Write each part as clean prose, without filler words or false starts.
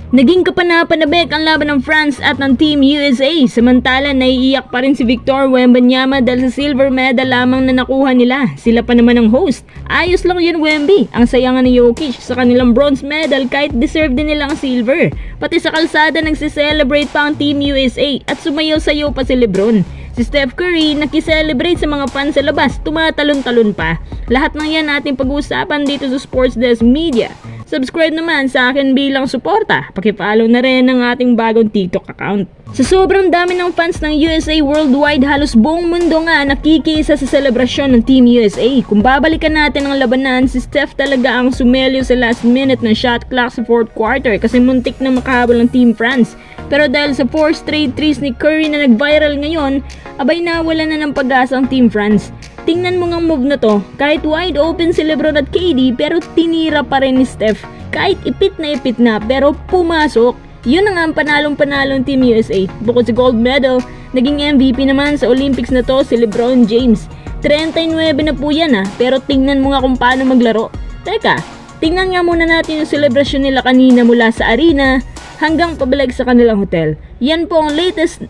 Naging kapanapanabik ang laban ng France at ng Team USA, samantala naiiyak pa rin si Victor Wembanyama dahil sa silver medal lamang na nakuha nila. Sila pa naman ang host. Ayos lang yun, Wemby. Ang sayangan ni Jokic sa kanilang bronze medal kahit deserve din nilang silver. Pati sa kalsada nagsiselebrate pa ang Team USA at sumayaw-sayaw pa si Lebron. Si Steph Curry nakiselebrate sa mga fans sa labas, tumatalon-talon pa. Lahat ng yan ating pag-uusapan dito sa Sports Desk Media. Subscribe naman sa akin bilang suporta. Paki-follow na rin ang ating bagong TikTok account. Sa sobrang dami ng fans ng USA worldwide, halos buong mundo nga nakikisa sa selebrasyon ng Team USA. Kung babalikan natin ang labanan, si Steph talaga ang sumelyo sa last minute ng shot clock sa fourth quarter kasi muntik na makahabol ng Team France. Pero dahil sa 4 straight threes ni Curry na nag-viral ngayon, abay nawala na ng pag-asa ang Team France. Tingnan mo nga move na to, kahit wide open si Lebron at KD pero tinira pa rin ni Steph. Kahit ipit na pero pumasok. Yun na nga ang panalong-panalong Team USA. Bukod sa gold medal, naging MVP naman sa Olympics na to si LeBron James. 39 na po yan pero tingnan mo nga kung paano maglaro. Teka, tingnan nga muna natin yung celebration nila kanina mula sa arena hanggang pabalik sa kanilang hotel. Yan po ang latest.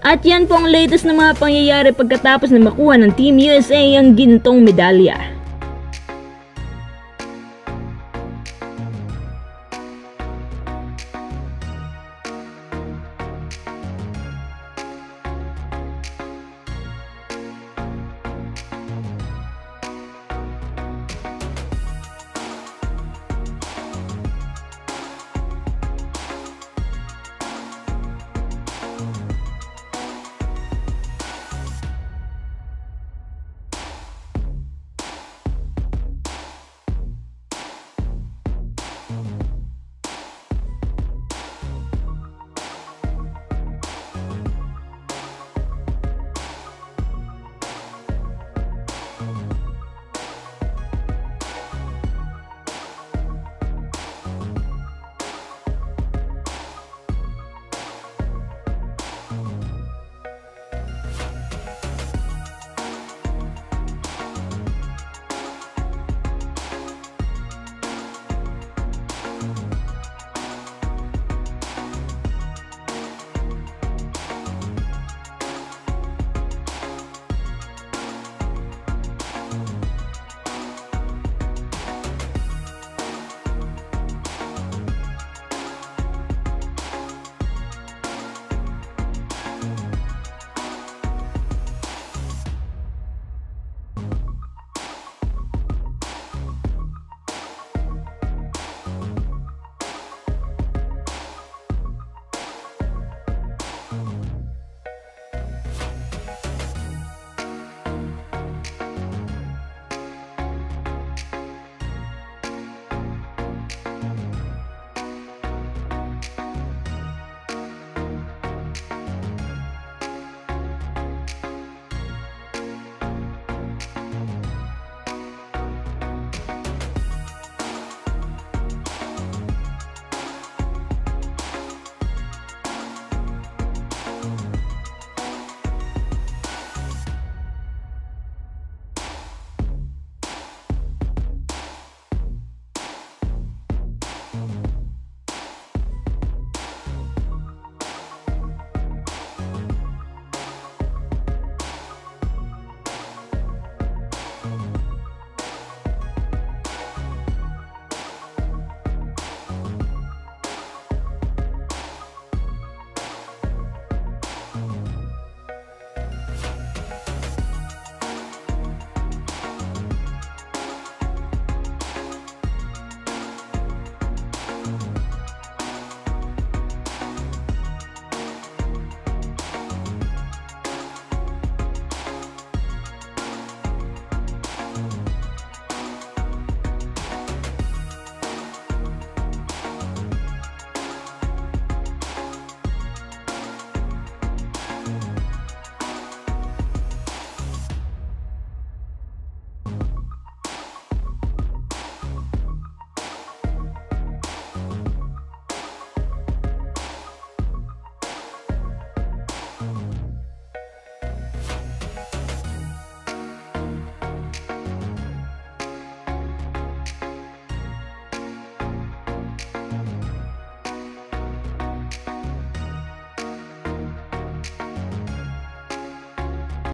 At yan po ang latest na mga pangyayari pagkatapos na makuha ng Team USA ang gintong medalya.